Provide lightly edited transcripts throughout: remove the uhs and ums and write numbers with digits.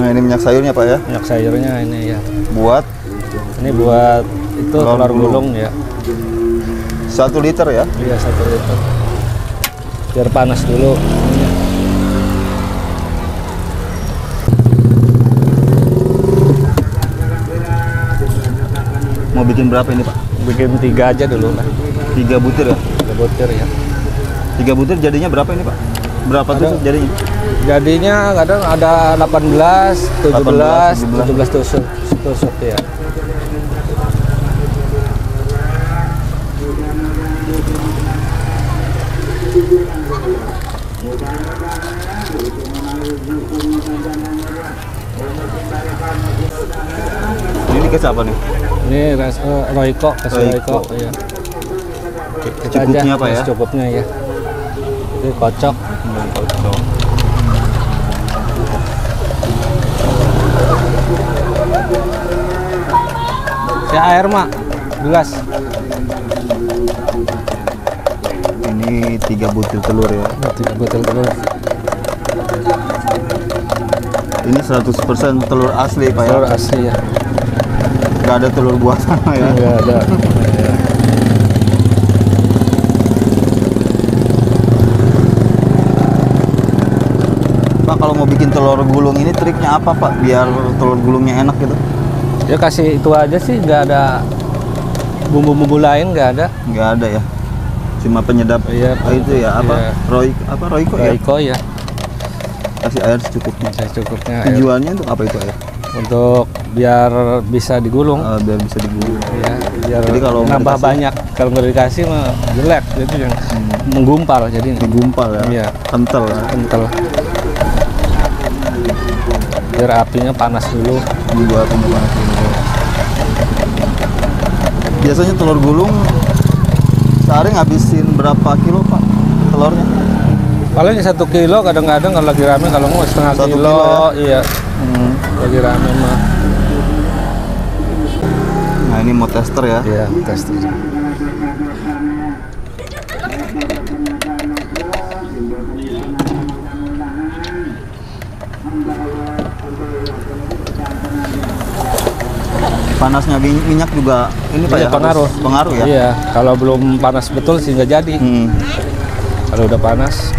Nah, ini minyak sayurnya Pak ya? Minyak sayurnya ini ya. Buat? Ini buat itu telur gulung ya. 1 liter ya? Iya, 1 liter. Biar panas dulu ininya. Mau bikin berapa ini Pak? Bikin 3 aja dulu lah. 3 butir ya? 3 butir ya. 3 butir jadinya berapa ini Pak? Berapa tusuk jadinya? Jadinya kadang ada 18, 17 tusuk ya. Ini dikasih apa nih? Ini Royco, Royco ya. Cukupnya Pak ya? Cukupnya ya. Ini kocok. Kocok. Ya air mak, gelas. Ini 3 butir telur ya? 3 butir telur. Ini 100% telur asli Pak ya? Telur asli ya. Gak ada telur buatan ya? Enggak ada. Pak, kalau mau bikin telur gulung ini triknya apa Pak? Biar telur gulungnya enak gitu? Ya kasih itu aja sih, nggak ada bumbu-bumbu lain, nggak ada. Nggak ada ya? Cuma penyedap itu ya? Apa? Iya. Royco ya? Royco ya. Kasih air secukupnya. Secukupnya. Tujuannya untuk apa itu air? Untuk biar bisa digulung. Biar bisa digulung. Ya, biar jadi kalau nambah banyak. Kalau nggak dikasih mah jelek, jadi yang menggumpal jadi. Menggumpal ya? Iya. Kental ya? Kental. Biar apinya panas dulu. Buat panas dulu. Biasanya telur gulung sehari ngabisin berapa kilo Pak telurnya? Paling 1 kilo, kadang-kadang kalau lagi rame, kalau mau setengah 1 kilo ya? iya. Lagi rame mah. Nah ini mau tester ya? Iya, tester. Panasnya minyak juga ini Pak Iya, ya? pengaruh. Pengaruh ya? Iya, kalau belum panas betul sih nggak jadi. Kalau udah panas.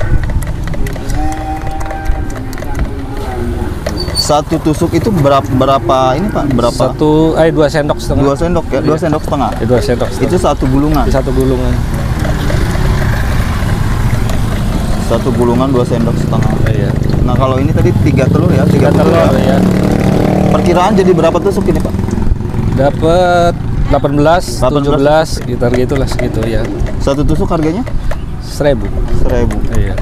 1 tusuk itu berapa ini Pak? Berapa? 2 sendok setengah. 2 sendok ya? 2 sendok setengah? 2 sendok setengah. Itu 1 gulungan? Di 1 gulungan. 1 gulungan 2 sendok setengah. Iya. Nah kalau ini tadi 3 telur ya? 3 telur ya. Perkiraan jadi berapa tusuk ini Pak? Dapat 18, 17, sekitar gitulah segitu ya. 1 tusuk harganya? 1.000. 1.000. Iya.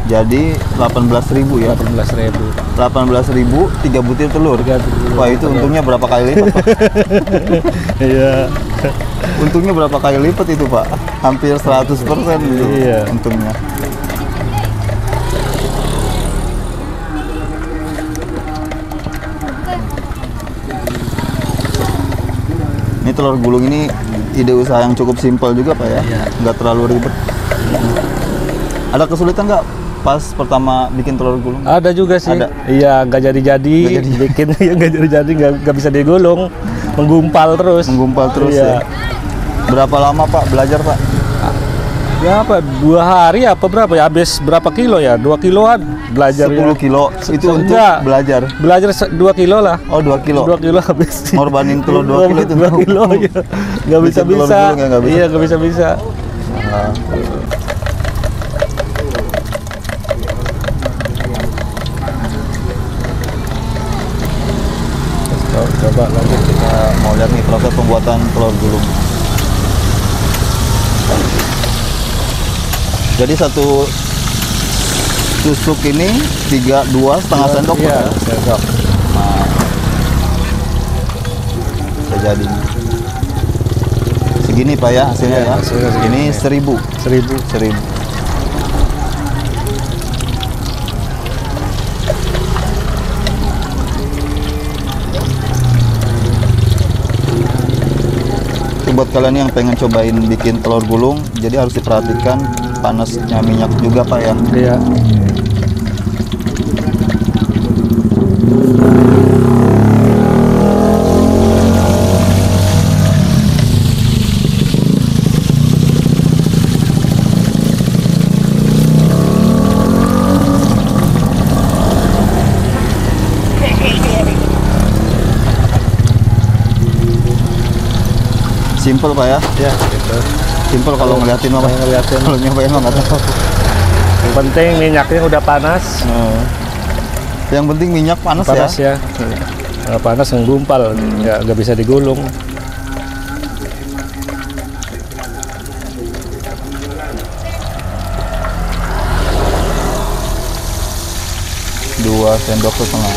Jadi 18.000 ya? 18.000. 18.000 3 butir telur. Wah itu untungnya berapa kali lipat Pak? Iya. Untungnya berapa kali lipat itu Pak? Hampir 100% gitu Iya. untungnya. Ini telur gulung ini ide usaha yang cukup simpel juga Pak ya? Iya. Nggak terlalu ribet. Ada kesulitan nggak pas pertama bikin telur gulung? Ada juga sih. Ada. Iya, nggak jadi-jadi. Bikin ya nggak jadi-jadi, nggak bisa digulung. Menggumpal terus. Menggumpal terus iya. Ya. Berapa lama Pak belajar Pak? Ya apa, 2 hari apa berapa ya? Habis berapa kilo ya? 2 kiloan belajar. 10 kilo itu untuk belajar? Belajar 2 kilo lah. Oh 2 kilo? 2 kilo habis. Ngorbanin telur 2 kilo itu? 2 kilo ya. Nggak bisa-bisa. Iya nggak bisa-bisa. Coba lanjut kita mau lihat nih proses pembuatan telur gulung. Jadi 1 tusuk ini 2 setengah sendok ya? Sendok. Nah, bisa jadi segini Pak ya hasilnya ya? Hasilnya ini 1.000. 1.000. Buat kalian yang pengen cobain bikin telur gulung, jadi harus diperhatikan panasnya minyak juga Pak ya. Iya. Simple Pak ya? Ya, gitu. Simple kalau ngeliatin mah Pak. Ngeliatin. Kalau nyobain mah nggak tahu. Yang penting minyaknya udah panas. Yang penting minyak panas Panas ya. ya. Panas nggumpal, nggak bisa digulung. Dua sendok setengah.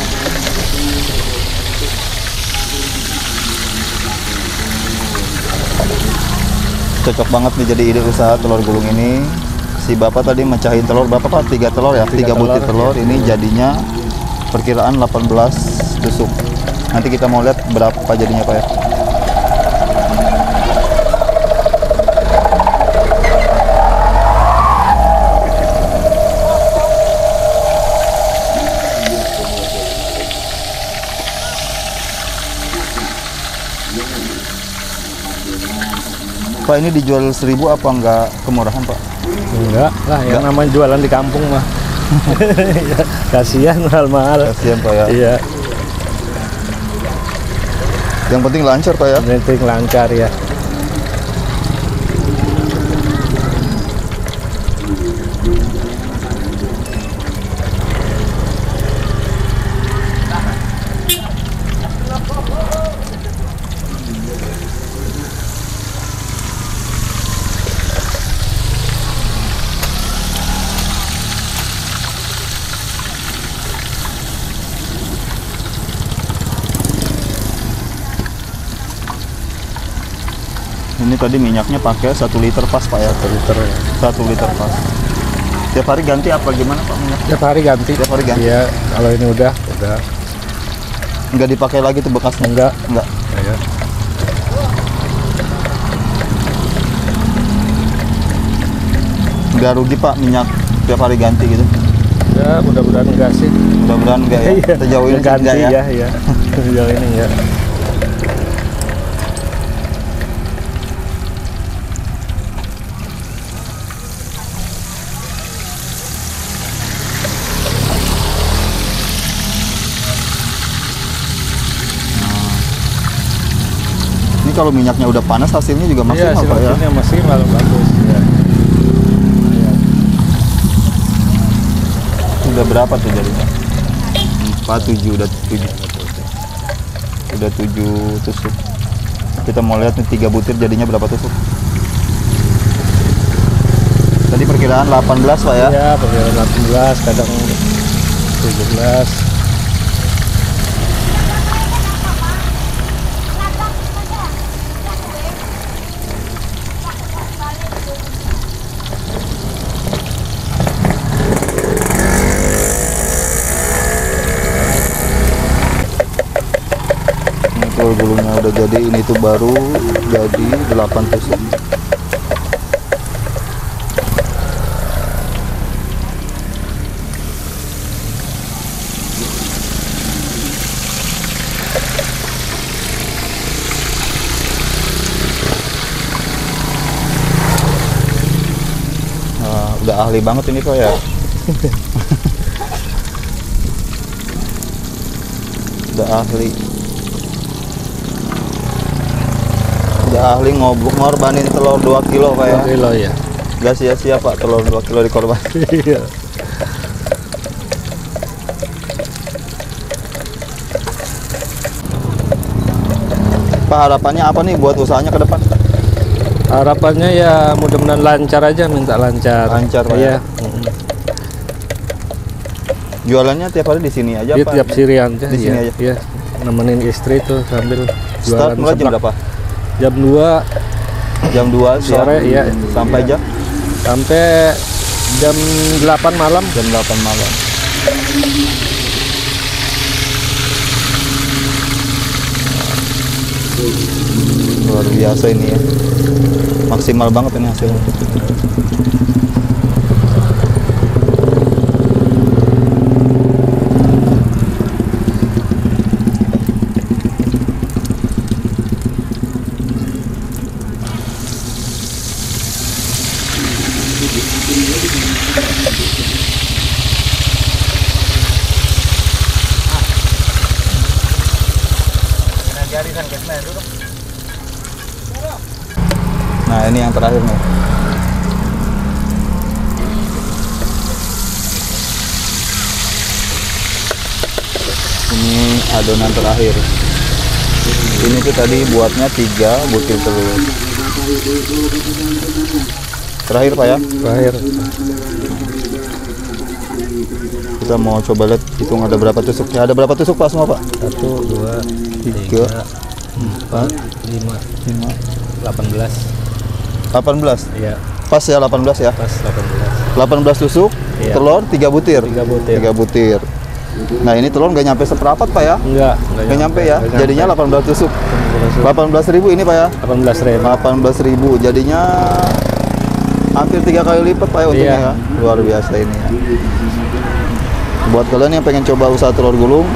Cocok banget nih jadi ide usaha telur gulung ini. Si bapak tadi mecahin telur berapa Pak? 3 telur ya? 3 butir telur. Ini jadinya perkiraan 18 tusuk. Nanti kita mau lihat berapa jadinya Pak ya. Pak ini dijual 1000 apa enggak kemurahan Pak? Enggak lah, yang namanya jualan di kampung mah. Kasihan mahal-mahal. Kasihan Pak ya. Iya, Yang penting lancar Pak ya. yang penting lancar ya. Ini tadi minyaknya pakai 1 liter pas Pak ya. 1 liter ya. 1 liter pas. Tiap hari ganti apa gimana Pak minyak? Tiap hari ganti. Tiap hari ganti. Iya, kalau ini udah. Enggak dipakai lagi tuh bekasnya? Enggak. Enggak. Ya. Enggak rugi Pak minyak tiap hari ganti gitu? Ya, mudah-mudahan enggak sih. Mudah-mudahan enggak ya. Iya, Sejauh ini ganti enggak ya. ya. Sejauh ini ya. Ini kalau minyaknya udah panas hasilnya juga Iya, maksimal Pak ya. hasilnya maksimal bagus. Ya. Udah berapa tuh jadinya? 4, 7, udah 7. Udah 7 tusuk. Kita mau lihat nih 3 butir jadinya berapa tusuk. Tadi perkiraan 18 Pak ya. Iya, perkiraan 18, kadang 17. Ini telur gulungnya udah jadi, ini tuh baru jadi 8 tusuk. Nah, udah ahli banget ini Pak ya. Udah ahli. Udah ahli ngorbanin telur 2 kilo Pak ya. 2 kilo ya. Gak sia-sia Pak telur 2 kilo dikorban. Iya. Pak harapannya apa nih buat usahanya ke depan? Harapannya ya mudah-mudahan lancar aja, minta lancar. Lancar Pak Iya. ya. Jualannya tiap hari di sini aja Dia Pak? tiap sirian aja. Di sini aja? Iya. Nemenin istri tuh sambil Start jualan mulai jam seblak. berapa? Jam 2 Jam 2 siang? sore, iya. Sampai Iya. jam? Sampai jam 8 malam. Jam 8 malam. Luar biasa ini ya. Maksimal banget ini hasilnya. Nah, ini yang terakhir nih. Ini adonan terakhir. Ini tuh tadi buatnya 3 butir telur. Terakhir Pak ya? Terakhir. Kita mau coba lihat hitung ada berapa tusuknya. Ada berapa tusuk Pak semua Pak? 1, 2, 3, 4, 5, 18. 18. Iya, Pas ya 18 ya? pas 18. 18 tusuk, Iya. telur 3 butir. 3 butir. 3 butir. Nah, ini telur nggak nyampe seperempat Pak ya? Nggak nyampe ya? Jadinya 18 tusuk. 18.000 ini Pak ya? 18.000. 18.000. Jadinya hampir 3 kali lipat Pak ya untungnya Iya. ya. Luar biasa ini ya. Buat kalian yang pengen coba usaha telur gulung,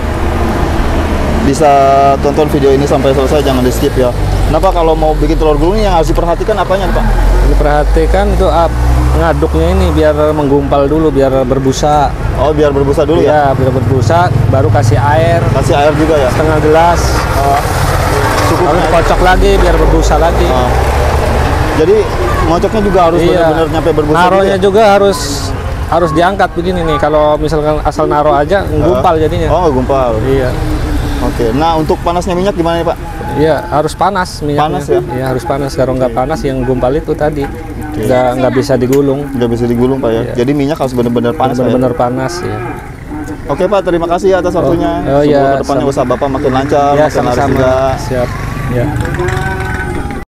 bisa tonton video ini sampai selesai, jangan di skip ya. Kenapa kalau mau bikin telur gulung yang harus diperhatikan apanya Pak? Diperhatikan tuh ngaduknya ini biar menggumpal dulu, biar berbusa. Oh, biar berbusa dulu ya? Iya, biar berbusa, baru kasih air Kasih air juga ya? setengah gelas. Cukup Lalu ya? kocok lagi biar berbusa lagi. Jadi ngocoknya juga harus Iya. benar-benar nyampe berbusa Naronya gitu juga harus diangkat begini nih. Kalau misalkan asal naro aja gumpal ya? jadinya. Oh, gumpal. Iya. Oke. Nah, untuk panasnya minyak gimana nih Pak? Iya, harus panas minyaknya. Panas ya? Iya, harus panas. Kalau nggak panas yang gumpal itu tadi nggak bisa digulung. Nggak bisa digulung Pak ya? Iya. Jadi minyak harus benar-benar panas Pak ya? Benar-benar panas ya. Oke Pak, terima kasih atas waktunya. Oh, iya, Semoga kedepannya sama. usaha Bapak makin lancar, Ya, makin laris sama-sama. juga. Siap. Ya.